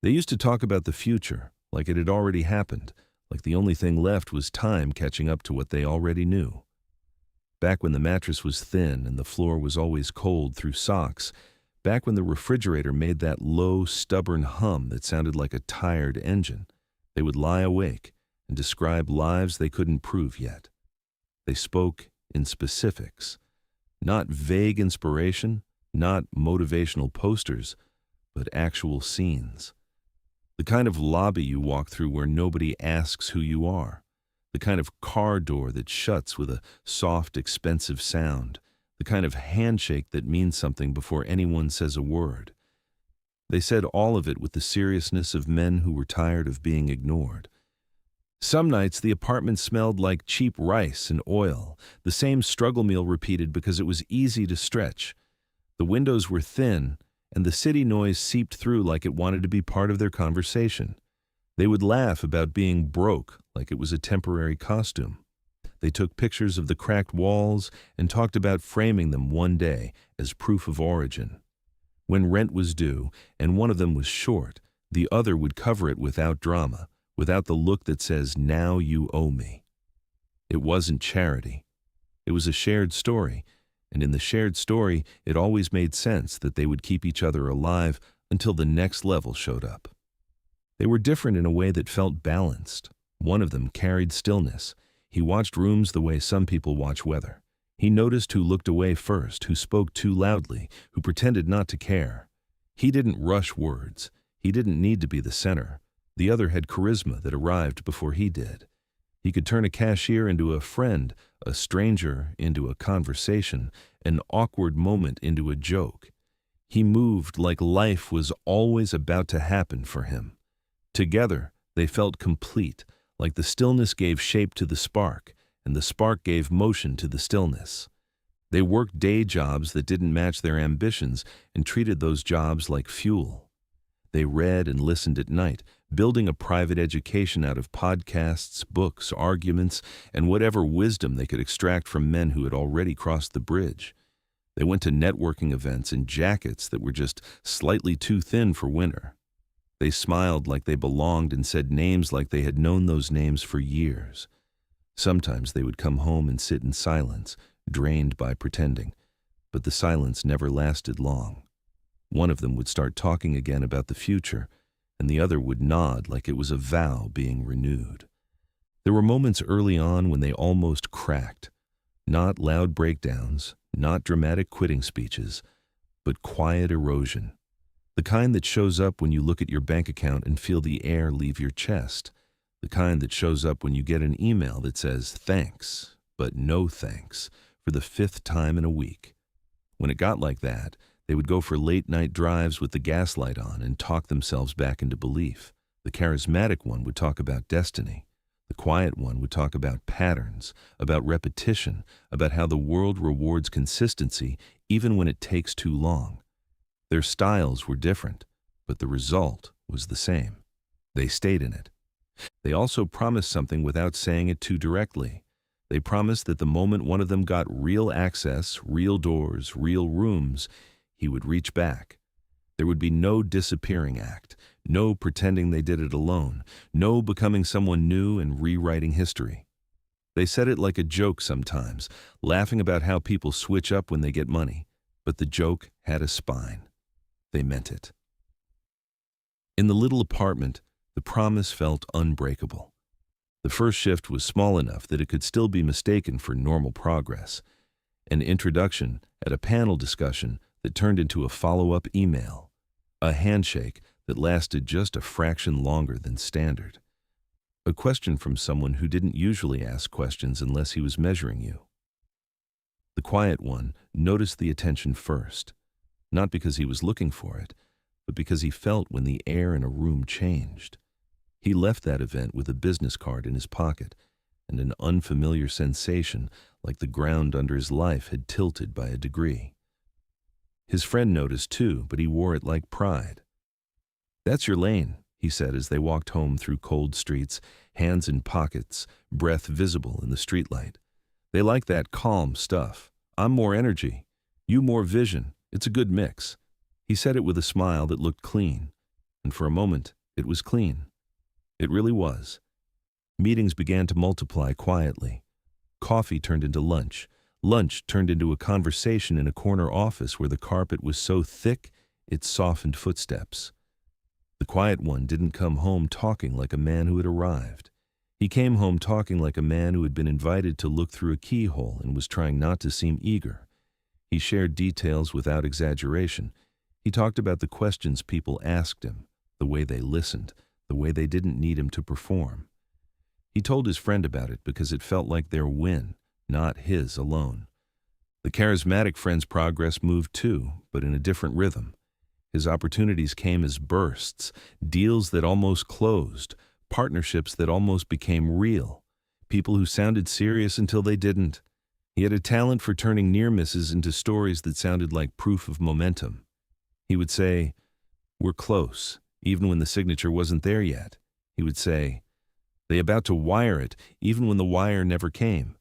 They used to talk about the future, like it had already happened, like the only thing left was time catching up to what they already knew. Back when the mattress was thin and the floor was always cold through socks, back when the refrigerator made that low, stubborn hum that sounded like a tired engine, they would lie awake and describe lives they couldn't prove yet. They spoke in specifics, not vague inspiration, not motivational posters, but actual scenes. The kind of lobby you walk through where nobody asks who you are. The kind of car door that shuts with a soft, expensive sound. The kind of handshake that means something before anyone says a word. They said all of it with the seriousness of men who were tired of being ignored. Some nights the apartment smelled like cheap rice and oil, the same struggle meal repeated because it was easy to stretch. The windows were thin, and the city noise seeped through like it wanted to be part of their conversation. They would laugh about being broke like it was a temporary costume. They took pictures of the cracked walls and talked about framing them one day as proof of origin. When rent was due and one of them was short, the other would cover it without drama, without the look that says, "Now you owe me." It wasn't charity. It was a shared story, and in the shared story, it always made sense that they would keep each other alive until the next level showed up. They were different in a way that felt balanced. One of them carried stillness. He watched rooms the way some people watch weather. He noticed who looked away first, who spoke too loudly, who pretended not to care. He didn't rush words. He didn't need to be the center. The other had charisma that arrived before he did. He could turn a cashier into a friend, a stranger into a conversation, an awkward moment into a joke. He moved like life was always about to happen for him. Together, they felt complete, like the stillness gave shape to the spark, and the spark gave motion to the stillness. They worked day jobs that didn't match their ambitions and treated those jobs like fuel. They read and listened at night, building a private education out of podcasts, books, arguments, and whatever wisdom they could extract from men who had already crossed the bridge. They went to networking events in jackets that were just slightly too thin for winter. They smiled like they belonged and said names like they had known those names for years. Sometimes they would come home and sit in silence, drained by pretending, but the silence never lasted long. One of them would start talking again about the future, and the other would nod like it was a vow being renewed. There were moments early on when they almost cracked. Not loud breakdowns, not dramatic quitting speeches, but quiet erosion. The kind that shows up when you look at your bank account and feel the air leave your chest. The kind that shows up when you get an email that says thanks, but no thanks, for the 5th time in a week. When it got like that, they would go for late-night drives with the gaslight on and talk themselves back into belief. The charismatic one would talk about destiny. The quiet one would talk about patterns, about repetition, about how the world rewards consistency even when it takes too long. Their styles were different, but the result was the same. They stayed in it. They also promised something without saying it too directly. They promised that the moment one of them got real access, real doors, real rooms, he would reach back. There would be no disappearing act, no pretending they did it alone, no becoming someone new and rewriting history. They said it like a joke sometimes, laughing about how people switch up when they get money, but the joke had a spine. They meant it. In the little apartment, the promise felt unbreakable. The first shift was small enough that it could still be mistaken for normal progress. An introduction at a panel discussion that turned into a follow-up email. A handshake that lasted just a fraction longer than standard. A question from someone who didn't usually ask questions unless he was measuring you. The quiet one noticed the attention first, not because he was looking for it, but because he felt when the air in a room changed. He left that event with a business card in his pocket and an unfamiliar sensation like the ground under his life had tilted by a degree. His friend noticed too, but he wore it like pride. "That's your lane," he said as they walked home through cold streets, hands in pockets, breath visible in the streetlight. "They like that calm stuff. I'm more energy. You more vision. It's a good mix." He said it with a smile that looked clean. and for a moment, it was clean. It really was. Meetings began to multiply quietly. Coffee turned into lunch. Lunch turned into a conversation in a corner office where the carpet was so thick it softened footsteps. The quiet one didn't come home talking like a man who had arrived. He came home talking like a man who had been invited to look through a keyhole and was trying not to seem eager. He shared details without exaggeration. He talked about the questions people asked him, the way they listened, the way they didn't need him to perform. He told his friend about it because it felt like their win, not his alone. The charismatic friend's progress moved too, but in a different rhythm. His opportunities came as bursts, deals that almost closed, partnerships that almost became real, people who sounded serious until they didn't. He had a talent for turning near misses into stories that sounded like proof of momentum. He would say, "We're close," even when the signature wasn't there yet. He would say, "They about to wire it," even when the wire never came.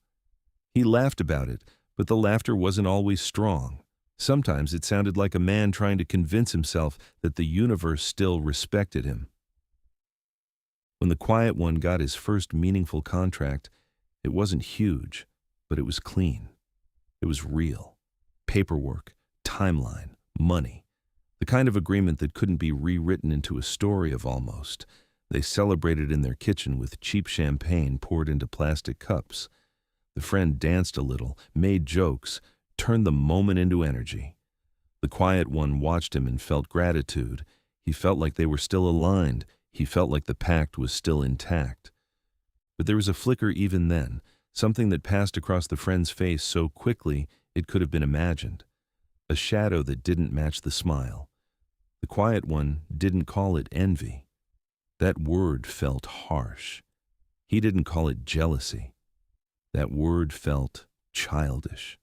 He laughed about it, but the laughter wasn't always strong. Sometimes it sounded like a man trying to convince himself that the universe still respected him. When the quiet one got his first meaningful contract, it wasn't huge, but it was clean. It was real. Paperwork, timeline, money. The kind of agreement that couldn't be rewritten into a story of almost. They celebrated in their kitchen with cheap champagne poured into plastic cups. The friend danced a little, made jokes, turned the moment into energy. The quiet one watched him and felt gratitude. He felt like they were still aligned. He felt like the pact was still intact. But there was a flicker even then, something that passed across the friend's face so quickly it could have been imagined. A shadow that didn't match the smile. The quiet one didn't call it envy. That word felt harsh. He didn't call it jealousy. That word felt childish.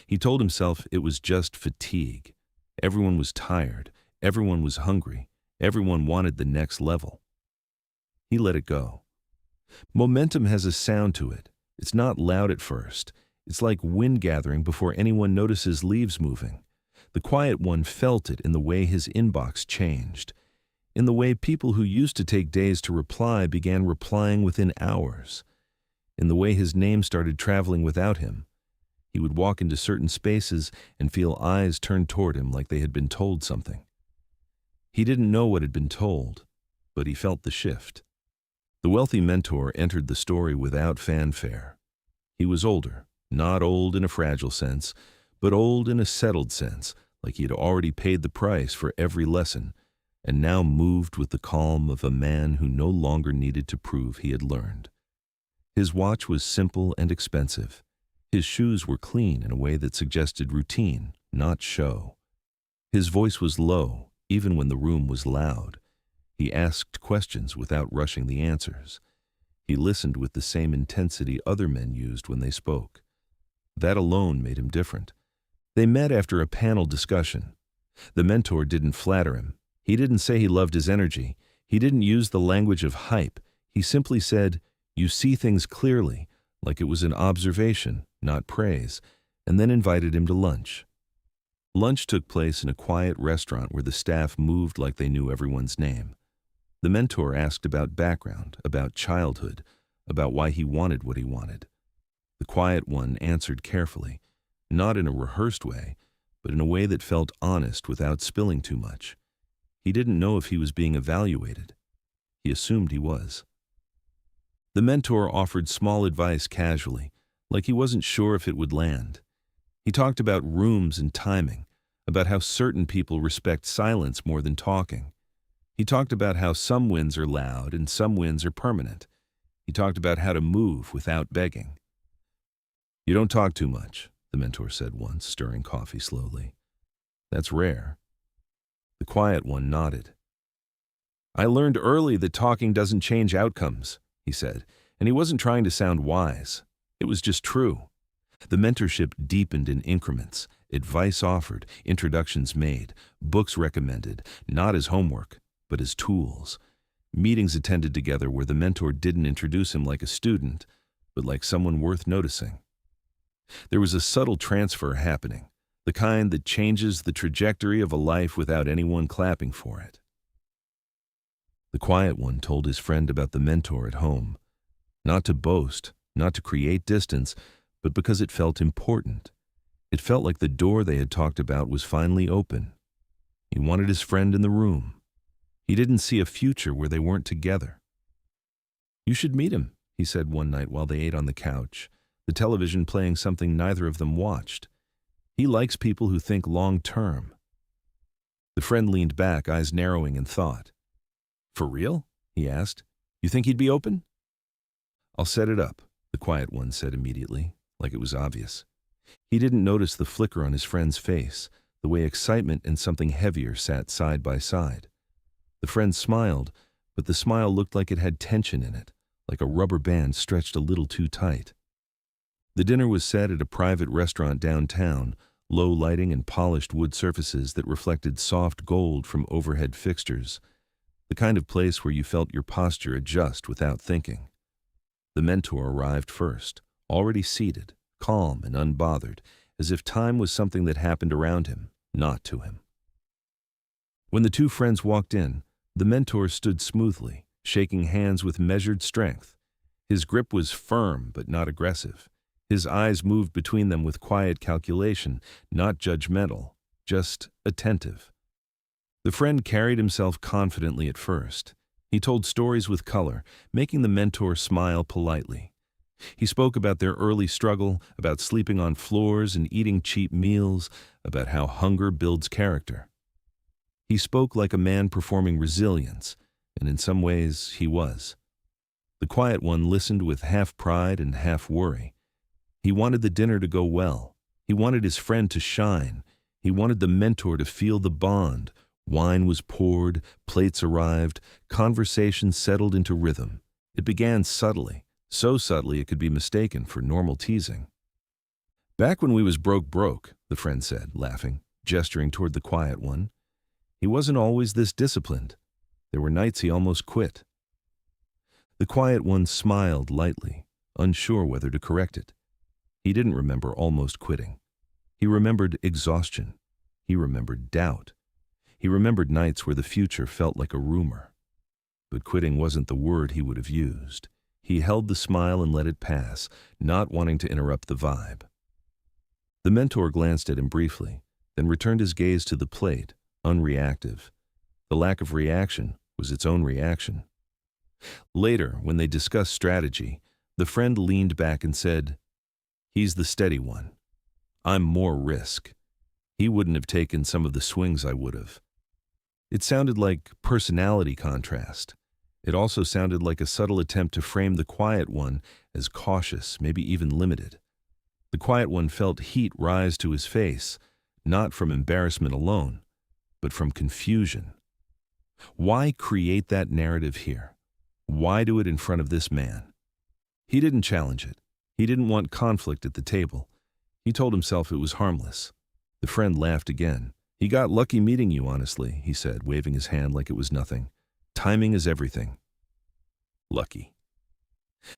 He told himself it was just fatigue. Everyone was tired. Everyone was hungry. Everyone wanted the next level. He let it go. Momentum has a sound to it. It's not loud at first. It's like wind gathering before anyone notices leaves moving. The quiet one felt it in the way his inbox changed, in the way people who used to take days to reply began replying within hours, in the way his name started traveling without him. He would walk into certain spaces and feel eyes turned toward him like they had been told something. He didn't know what had been told, but he felt the shift. The wealthy mentor entered the story without fanfare. He was older, not old in a fragile sense, but old in a settled sense, like he had already paid the price for every lesson, and now moved with the calm of a man who no longer needed to prove he had learned. His watch was simple and expensive. His shoes were clean in a way that suggested routine, not show. His voice was low, even when the room was loud. He asked questions without rushing the answers. He listened with the same intensity other men used when they spoke. That alone made him different. They met after a panel discussion. The mentor didn't flatter him. He didn't say he loved his energy. He didn't use the language of hype. He simply said, "You see things clearly," like it was an observation, not praise, and then invited him to lunch. Lunch took place in a quiet restaurant where the staff moved like they knew everyone's name. The mentor asked about background, about childhood, about why he wanted what he wanted. The quiet one answered carefully, not in a rehearsed way, but in a way that felt honest without spilling too much. He didn't know if he was being evaluated. He assumed he was. The mentor offered small advice casually, like he wasn't sure if it would land. He talked about rooms and timing, about how certain people respect silence more than talking. He talked about how some wins are loud and some wins are permanent. He talked about how to move without begging. "You don't talk too much," the mentor said once, stirring coffee slowly. "That's rare." The quiet one nodded. "I learned early that talking doesn't change outcomes," he said, and he wasn't trying to sound wise. It was just true. The mentorship deepened in increments, advice offered, introductions made, books recommended, not as homework, but as tools. Meetings attended together where the mentor didn't introduce him like a student, but like someone worth noticing. There was a subtle transfer happening, the kind that changes the trajectory of a life without anyone clapping for it. The quiet one told his friend about the mentor at home, not to boast, not to create distance, but because it felt important. It felt like the door they had talked about was finally open. He wanted his friend in the room. He didn't see a future where they weren't together. "You should meet him," he said one night while they ate on the couch, the television playing something neither of them watched. "He likes people who think long-term." The friend leaned back, eyes narrowing in thought. "For real?" he asked. "You think he'd be open?" "I'll set it up," the quiet one said immediately, like it was obvious. He didn't notice the flicker on his friend's face, the way excitement and something heavier sat side by side. The friend smiled, but the smile looked like it had tension in it, like a rubber band stretched a little too tight. The dinner was set at a private restaurant downtown, low lighting and polished wood surfaces that reflected soft gold from overhead fixtures, the kind of place where you felt your posture adjust without thinking. The mentor arrived first, already seated, calm and unbothered, as if time was something that happened around him, not to him. When the two friends walked in, the mentor stood smoothly, shaking hands with measured strength. His grip was firm but not aggressive. His eyes moved between them with quiet calculation, not judgmental, just attentive. The friend carried himself confidently at first. He told stories with color, making the mentor smile politely. He spoke about their early struggle, about sleeping on floors and eating cheap meals, about how hunger builds character. He spoke like a man performing resilience, and in some ways he was. The quiet one listened with half pride and half worry. He wanted the dinner to go well. He wanted his friend to shine. He wanted the mentor to feel the bond. Wine was poured, plates arrived, conversation settled into rhythm. It began subtly, so subtly it could be mistaken for normal teasing. "Back when we was broke," the friend said, laughing, gesturing toward the quiet one. "He wasn't always this disciplined. There were nights he almost quit." The quiet one smiled lightly, unsure whether to correct it. He didn't remember almost quitting. He remembered exhaustion. He remembered doubt. He remembered nights where the future felt like a rumor. But quitting wasn't the word he would have used. He held the smile and let it pass, not wanting to interrupt the vibe. The mentor glanced at him briefly, then returned his gaze to the plate, unreactive. The lack of reaction was its own reaction. Later, when they discussed strategy, the friend leaned back and said, "He's the steady one. I'm more risk. He wouldn't have taken some of the swings I would have." It sounded like personality contrast. It also sounded like a subtle attempt to frame the quiet one as cautious, maybe even limited. The quiet one felt heat rise to his face, not from embarrassment alone, but from confusion. Why create that narrative here? Why do it in front of this man? He didn't challenge it. He didn't want conflict at the table. He told himself it was harmless. The friend laughed again. "He got lucky meeting you, honestly," he said, waving his hand like it was nothing. "Timing is everything." Lucky.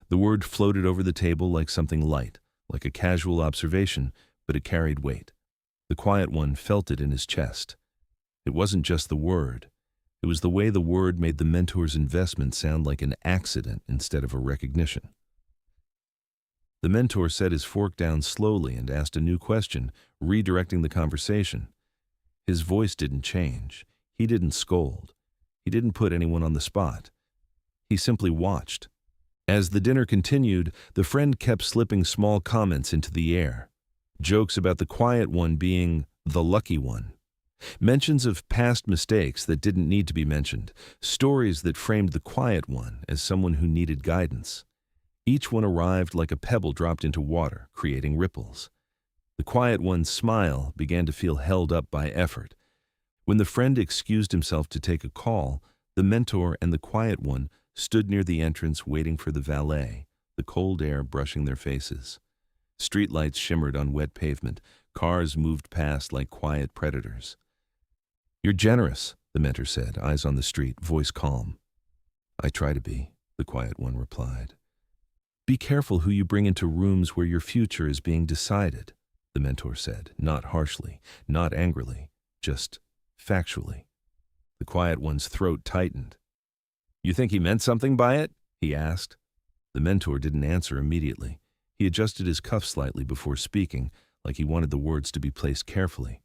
The word floated over the table like something light, like a casual observation, but it carried weight. The quiet one felt it in his chest. It wasn't just the word. It was the way the word made the mentor's investment sound like an accident instead of a recognition. The mentor set his fork down slowly and asked a new question, redirecting the conversation. His voice didn't change. He didn't scold. He didn't put anyone on the spot. He simply watched. As the dinner continued, the friend kept slipping small comments into the air. Jokes about the quiet one being the lucky one. Mentions of past mistakes that didn't need to be mentioned. Stories that framed the quiet one as someone who needed guidance. Each one arrived like a pebble dropped into water, creating ripples. The quiet one's smile began to feel held up by effort. When the friend excused himself to take a call, the mentor and the quiet one stood near the entrance waiting for the valet, the cold air brushing their faces. Streetlights shimmered on wet pavement. Cars moved past like quiet predators. "You're generous," the mentor said, eyes on the street, voice calm. "I try to be," the quiet one replied. "Be careful who you bring into rooms where your future is being decided," the mentor said, not harshly, not angrily, just factually. The quiet one's throat tightened. You think he meant something by it? He asked. The mentor didn't answer immediately. He adjusted his cuff slightly before speaking, like he wanted the words to be placed carefully.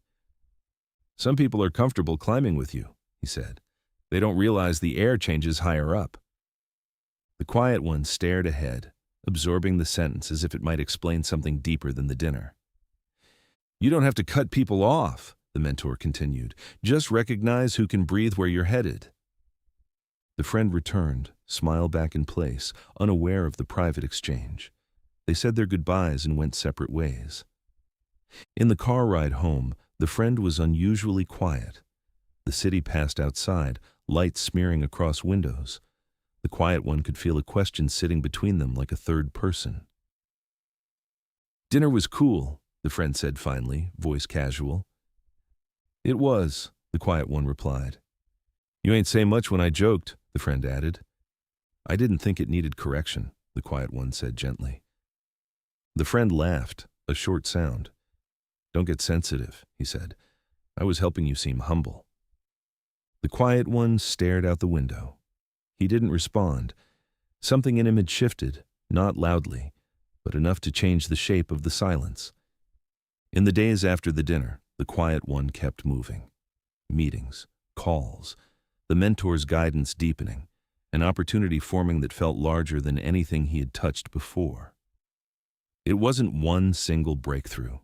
Some people are comfortable climbing with you, he said. They don't realize the air changes higher up. The quiet one stared ahead, absorbing the sentence as if it might explain something deeper than the dinner. You don't have to cut people off, the mentor continued. Just recognize who can breathe where you're headed. The friend returned, smile back in place, unaware of the private exchange. They said their goodbyes and went separate ways. In the car ride home, the friend was unusually quiet. The city passed outside, light smearing across windows. The quiet one could feel a question sitting between them like a third person. Dinner was cool, the friend said finally, voice casual. It was, the quiet one replied. You ain't say much when I joked, the friend added. I didn't think it needed correction, the quiet one said gently. The friend laughed, a short sound. Don't get sensitive, he said. I was helping you seem humble. The quiet one stared out the window. He didn't respond. Something in him had shifted, not loudly, but enough to change the shape of the silence. In the days after the dinner, the quiet one kept moving. Meetings, calls, the mentor's guidance deepening, an opportunity forming that felt larger than anything he had touched before. It wasn't one single breakthrough.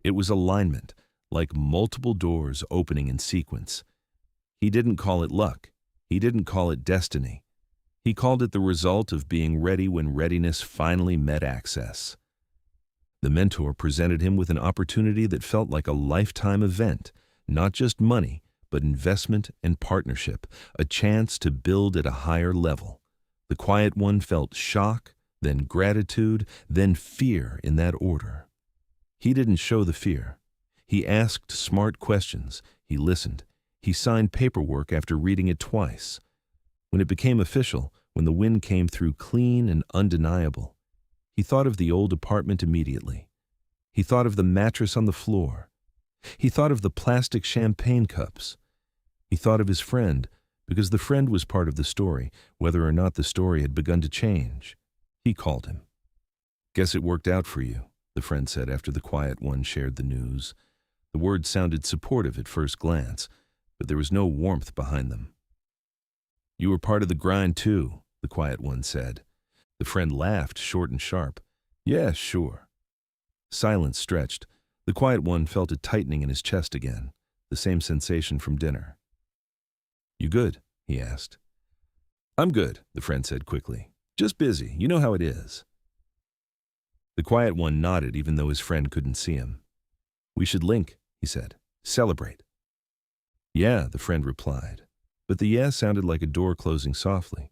It was alignment, like multiple doors opening in sequence. He didn't call it luck. He didn't call it destiny. He called it the result of being ready when readiness finally met access. The mentor presented him with an opportunity that felt like a lifetime event, not just money, but investment and partnership, a chance to build at a higher level. The quiet one felt shock, then gratitude, then fear in that order. He didn't show the fear. He asked smart questions. He listened. He signed paperwork after reading it twice. When it became official, when the wind came through clean and undeniable, he thought of the old apartment immediately. He thought of the mattress on the floor. He thought of the plastic champagne cups. He thought of his friend, because the friend was part of the story, whether or not the story had begun to change. He called him. Guess it worked out for you, the friend said after the quiet one shared the news. The words sounded supportive at first glance, but there was no warmth behind them. You were part of the grind too, the quiet one said. The friend laughed, short and sharp. Yeah, sure. Silence stretched. The quiet one felt a tightening in his chest again, the same sensation from dinner. You good? He asked. I'm good, the friend said quickly. Just busy, you know how it is. The quiet one nodded even though his friend couldn't see him. We should link, he said. Celebrate. Yeah, the friend replied, but the yeah sounded like a door closing softly.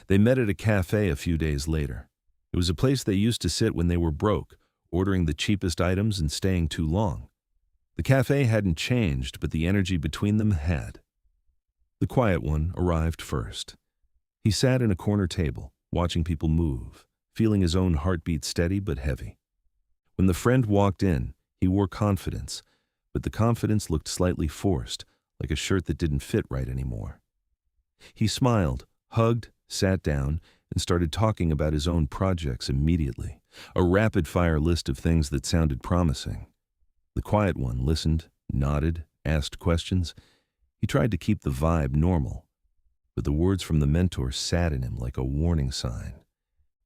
They met at a cafe a few days later. It was a place they used to sit when they were broke, ordering the cheapest items and staying too long. The cafe hadn't changed, but the energy between them had. The quiet one arrived first. He sat in a corner table, watching people move, feeling his own heartbeat steady but heavy. When the friend walked in, he wore confidence, but the confidence looked slightly forced, like a shirt that didn't fit right anymore. He smiled, hugged, sat down, and started talking about his own projects immediately, a rapid-fire list of things that sounded promising. The quiet one listened, nodded, asked questions. He tried to keep the vibe normal, but the words from the mentor sat in him like a warning sign.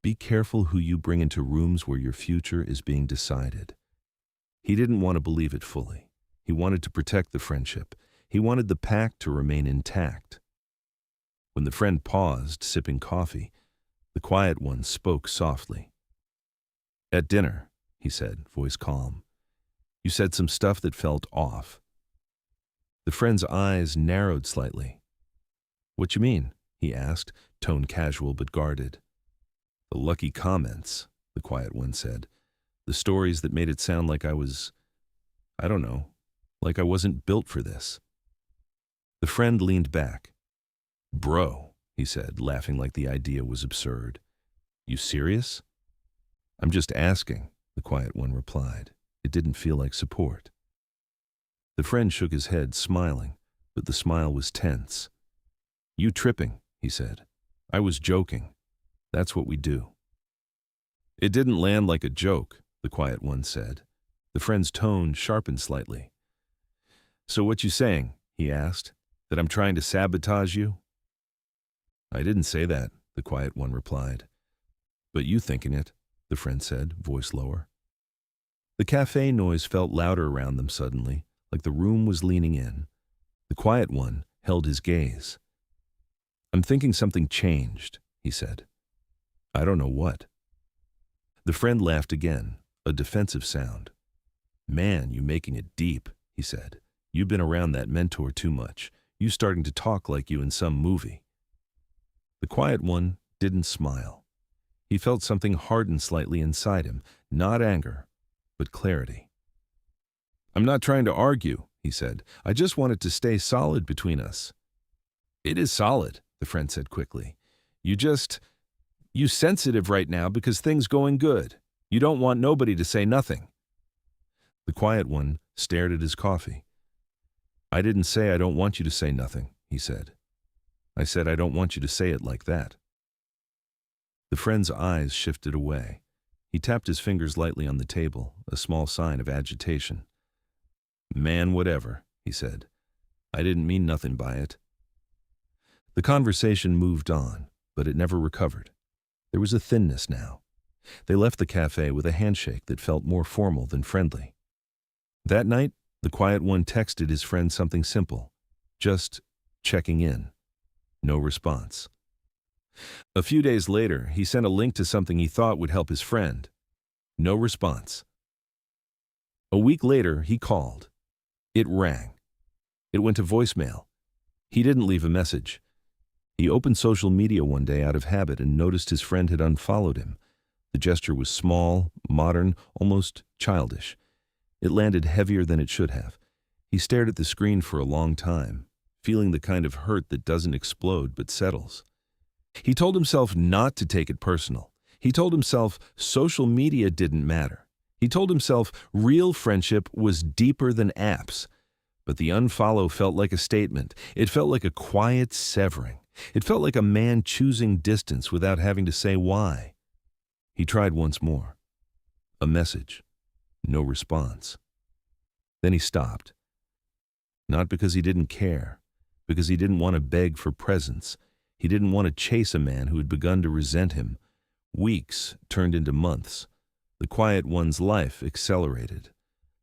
Be careful who you bring into rooms where your future is being decided. He didn't want to believe it fully. He wanted to protect the friendship. He wanted the pact to remain intact. When the friend paused, sipping coffee, the quiet one spoke softly. At dinner, he said, voice calm, you said some stuff that felt off. The friend's eyes narrowed slightly. What you mean? He asked, tone casual but guarded. The lucky comments, the quiet one said. The stories that made it sound like I don't know, like I wasn't built for this. The friend leaned back. Bro, he said, laughing like the idea was absurd. You serious? I'm just asking, the quiet one replied. It didn't feel like support. The friend shook his head, smiling, but the smile was tense. You tripping, he said. I was joking. That's what we do. It didn't land like a joke, the quiet one said. The friend's tone sharpened slightly. So what you saying? He asked. That I'm trying to sabotage you? I didn't say that, the quiet one replied. But you thinking it, the friend said, voice lower. The cafe noise felt louder around them suddenly, like the room was leaning in. The quiet one held his gaze. I'm thinking something changed, he said. I don't know what. The friend laughed again, a defensive sound. Man, you making it deep, he said. You've been around that mentor too much. You starting to talk like you in some movie. The quiet one didn't smile. He felt something harden slightly inside him, not anger, but clarity. I'm not trying to argue, he said. I just want it to stay solid between us. It is solid, the friend said quickly. You sensitive right now because things going good. You don't want nobody to say nothing. The quiet one stared at his coffee. I didn't say I don't want you to say nothing, he said. I said I don't want you to say it like that. The friend's eyes shifted away. He tapped his fingers lightly on the table, a small sign of agitation. Man, whatever, he said. I didn't mean nothing by it. The conversation moved on, but it never recovered. There was a thinness now. They left the cafe with a handshake that felt more formal than friendly. That night, the quiet one texted his friend something simple, just checking in. No response. A few days later, he sent a link to something he thought would help his friend. No response. A week later, he called. It rang. It went to voicemail. He didn't leave a message. He opened social media one day out of habit and noticed his friend had unfollowed him. The gesture was small, modern, almost childish. It landed heavier than it should have. He stared at the screen for a long time, feeling the kind of hurt that doesn't explode but settles. He told himself not to take it personal. He told himself social media didn't matter. He told himself real friendship was deeper than apps. But the unfollow felt like a statement. It felt like a quiet severing. It felt like a man choosing distance without having to say why. He tried once more. A message. No response. Then he stopped. Not because he didn't care, because he didn't want to beg for presence. He didn't want to chase a man who had begun to resent him. Weeks turned into months. The quiet one's life accelerated.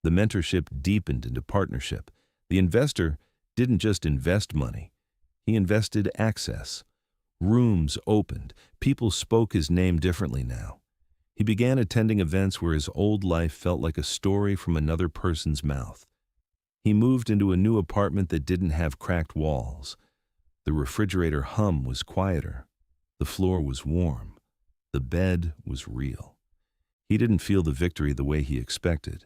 The mentorship deepened into partnership. The investor didn't just invest money. He invested access. Rooms opened. People spoke his name differently now. He began attending events where his old life felt like a story from another person's mouth. He moved into a new apartment that didn't have cracked walls. The refrigerator hum was quieter. The floor was warm. The bed was real. He didn't feel the victory the way he expected.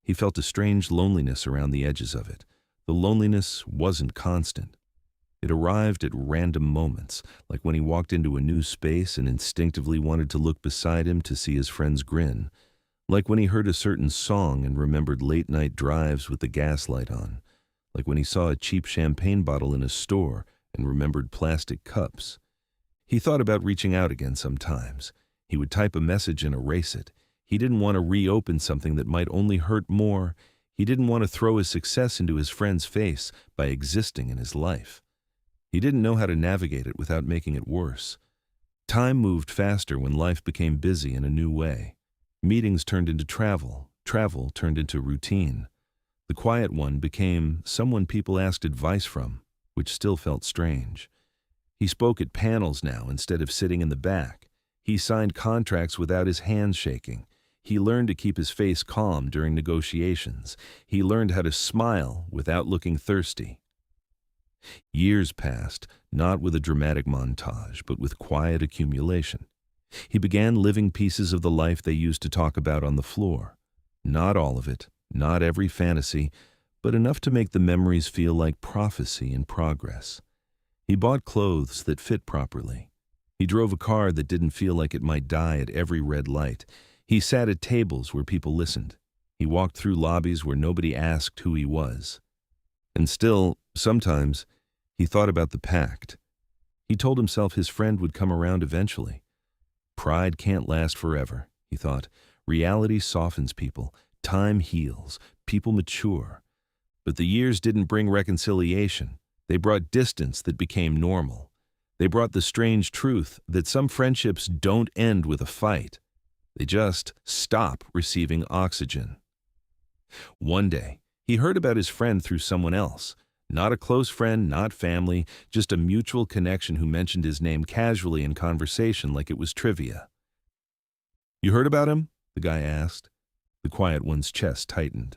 He felt a strange loneliness around the edges of it. The loneliness wasn't constant. It arrived at random moments, like when he walked into a new space and instinctively wanted to look beside him to see his friend's grin, like when he heard a certain song and remembered late-night drives with the gas light on, like when he saw a cheap champagne bottle in a store and remembered plastic cups. He thought about reaching out again sometimes. He would type a message and erase it. He didn't want to reopen something that might only hurt more. He didn't want to throw his success into his friend's face by existing in his life. He didn't know how to navigate it without making it worse. Time moved faster when life became busy in a new way. Meetings turned into travel. Travel turned into routine. The quiet one became someone people asked advice from, which still felt strange. He spoke at panels now instead of sitting in the back. He signed contracts without his hands shaking. He learned to keep his face calm during negotiations. He learned how to smile without looking thirsty. Years passed, not with a dramatic montage, but with quiet accumulation. He began living pieces of the life they used to talk about on the floor. Not all of it, not every fantasy, but enough to make the memories feel like prophecy in progress. He bought clothes that fit properly. He drove a car that didn't feel like it might die at every red light. He sat at tables where people listened. He walked through lobbies where nobody asked who he was. And still, sometimes, he thought about the pact. He told himself his friend would come around eventually. Pride can't last forever, he thought. Reality softens people. Time heals. People mature. But the years didn't bring reconciliation. They brought distance that became normal. They brought the strange truth that some friendships don't end with a fight. They just stop receiving oxygen. One day, he heard about his friend through someone else. Not a close friend, not family, just a mutual connection who mentioned his name casually in conversation like it was trivia. "You heard about him?" the guy asked. The quiet one's chest tightened.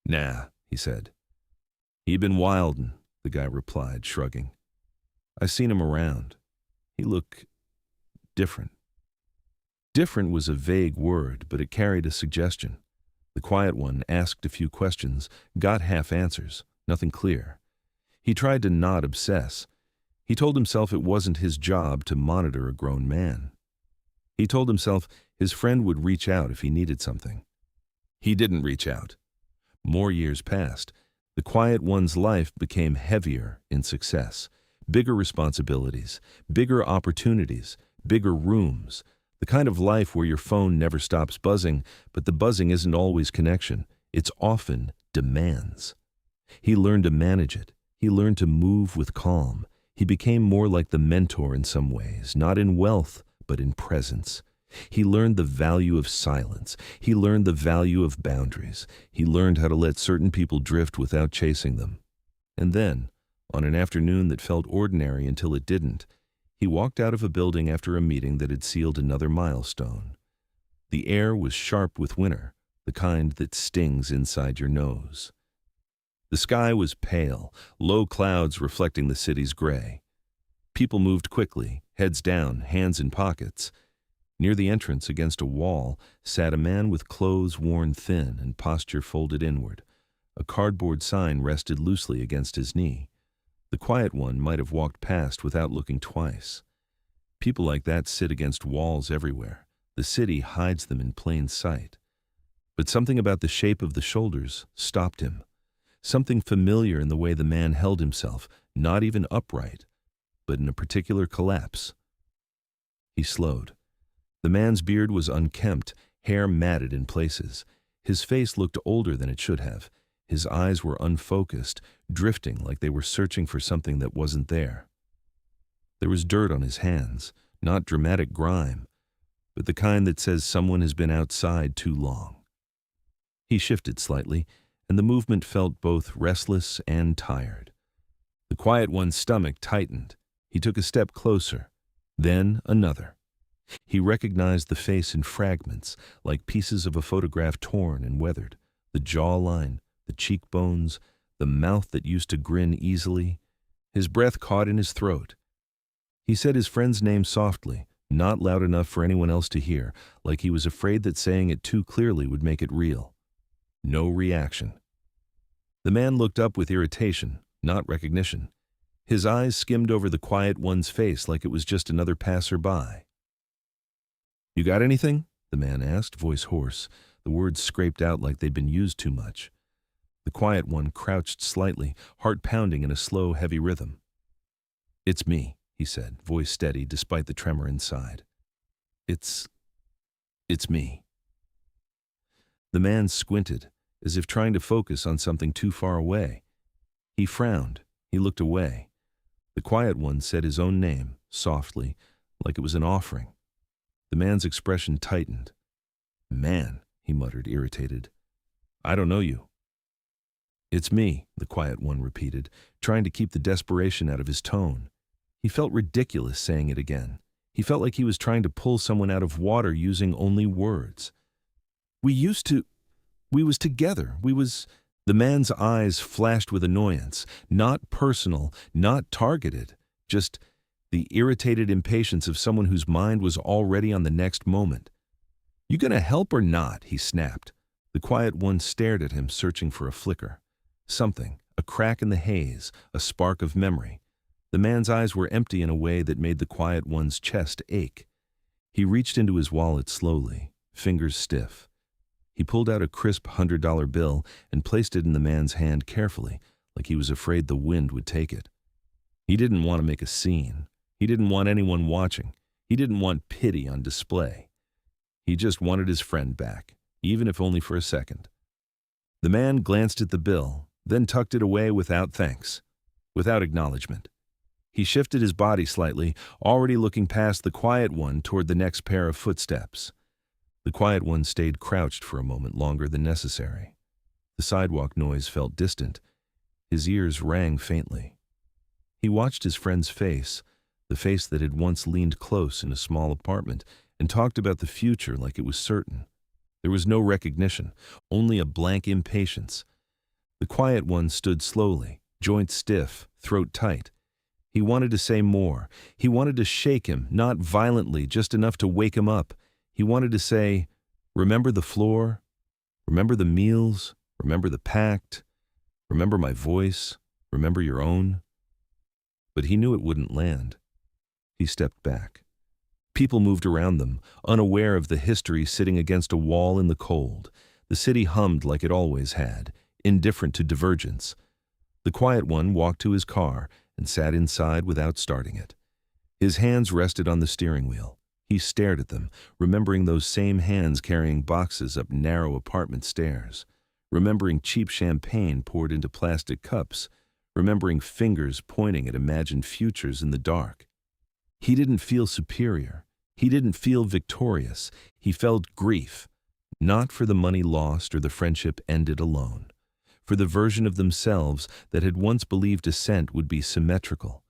"Nah," he said. "He been wildin'," the guy replied, shrugging. "I seen him around. He look different." Different was a vague word, but it carried a suggestion. The quiet one asked a few questions, got half answers, nothing clear. He tried to not obsess. He told himself it wasn't his job to monitor a grown man. He told himself his friend would reach out if he needed something. He didn't reach out. More years passed. The quiet one's life became heavier in success. Bigger responsibilities, bigger opportunities, bigger rooms. The kind of life where your phone never stops buzzing, but the buzzing isn't always connection. It's often demands. He learned to manage it. He learned to move with calm. He became more like the mentor in some ways, not in wealth, but in presence. He learned the value of silence. He learned the value of boundaries. He learned how to let certain people drift without chasing them. And then, on an afternoon that felt ordinary until it didn't, he walked out of a building after a meeting that had sealed another milestone. The air was sharp with winter, the kind that stings inside your nose. The sky was pale, low clouds reflecting the city's gray. People moved quickly, heads down, hands in pockets. Near the entrance, against a wall, sat a man with clothes worn thin and posture folded inward. A cardboard sign rested loosely against his knee. The quiet one might have walked past without looking twice. People like that sit against walls everywhere. The city hides them in plain sight. But something about the shape of the shoulders stopped him. Something familiar in the way the man held himself, not even upright, but in a particular collapse. He slowed. The man's beard was unkempt, hair matted in places. His face looked older than it should have. His eyes were unfocused, drifting like they were searching for something that wasn't there. There was dirt on his hands, not dramatic grime, but the kind that says someone has been outside too long. He shifted slightly, and the movement felt both restless and tired. The quiet one's stomach tightened. He took a step closer, then another. He recognized the face in fragments, like pieces of a photograph torn and weathered. The jawline, the cheekbones, the mouth that used to grin easily. His breath caught in his throat. He said his friend's name softly, not loud enough for anyone else to hear, like he was afraid that saying it too clearly would make it real. No reaction. The man looked up with irritation, not recognition. His eyes skimmed over the quiet one's face like it was just another passerby. "You got anything?" the man asked, voice hoarse. The words scraped out like they'd been used too much. The quiet one crouched slightly, heart pounding in a slow, heavy rhythm. "It's me," he said, voice steady despite the tremor inside. It's me." The man squinted, as if trying to focus on something too far away. He frowned. He looked away. The quiet one said his own name, softly, like it was an offering. The man's expression tightened. "Man," he muttered, irritated. "I don't know you." "It's me," the quiet one repeated, trying to keep the desperation out of his tone. He felt ridiculous saying it again. He felt like he was trying to pull someone out of water using only words. We was together. The man's eyes flashed with annoyance, not personal, not targeted, just the irritated impatience of someone whose mind was already on the next moment. "You gonna help or not?" he snapped. The quiet one stared at him, searching for a flicker. Something, a crack in the haze, a spark of memory. The man's eyes were empty in a way that made the quiet one's chest ache. He reached into his wallet slowly, fingers stiff. He pulled out a crisp $100 bill and placed it in the man's hand carefully, like he was afraid the wind would take it. He didn't want to make a scene. He didn't want anyone watching. He didn't want pity on display. He just wanted his friend back, even if only for a second. The man glanced at the bill, then tucked it away without thanks, without acknowledgement. He shifted his body slightly, already looking past the quiet one toward the next pair of footsteps. The quiet one stayed crouched for a moment longer than necessary. The sidewalk noise felt distant. His ears rang faintly. He watched his friend's face, the face that had once leaned close in a small apartment and talked about the future like it was certain. There was no recognition, only a blank impatience. The quiet one stood slowly, joints stiff, throat tight. He wanted to say more. He wanted to shake him, not violently, just enough to wake him up. He wanted to say, "Remember the floor? Remember the meals? Remember the pact? Remember my voice? Remember your own?" But he knew it wouldn't land. He stepped back. People moved around them, unaware of the history sitting against a wall in the cold. The city hummed like it always had, indifferent to divergence. The quiet one walked to his car and sat inside without starting it. His hands rested on the steering wheel. He stared at them, remembering those same hands carrying boxes up narrow apartment stairs, remembering cheap champagne poured into plastic cups, remembering fingers pointing at imagined futures in the dark. He didn't feel superior. He didn't feel victorious. He felt grief, not for the money lost or the friendship ended alone, for the version of themselves that had once believed dissent would be symmetrical,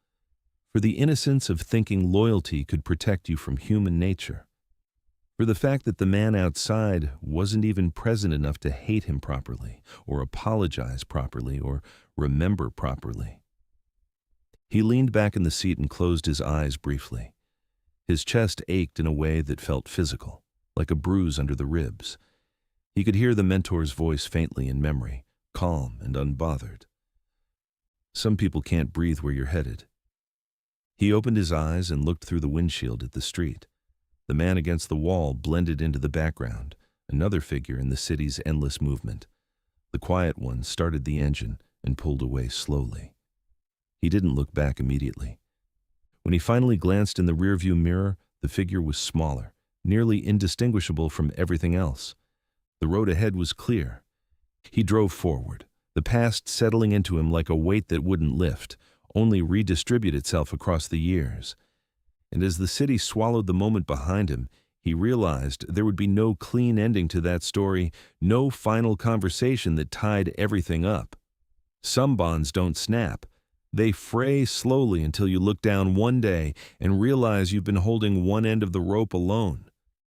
for the innocence of thinking loyalty could protect you from human nature, for the fact that the man outside wasn't even present enough to hate him properly, or apologize properly, or remember properly. He leaned back in the seat and closed his eyes briefly. His chest ached in a way that felt physical, like a bruise under the ribs. He could hear the mentor's voice faintly in memory, calm and unbothered. "Some people can't breathe where you're headed." He opened his eyes and looked through the windshield at the street. The man against the wall blended into the background, another figure in the city's endless movement. The quiet one started the engine and pulled away slowly. He didn't look back immediately. When he finally glanced in the rearview mirror, the figure was smaller, nearly indistinguishable from everything else. The road ahead was clear. He drove forward, the past settling into him like a weight that wouldn't lift, only redistribute itself across the years. And as the city swallowed the moment behind him, he realized there would be no clean ending to that story, no final conversation that tied everything up. Some bonds don't snap. They fray slowly until you look down one day and realize you've been holding one end of the rope alone.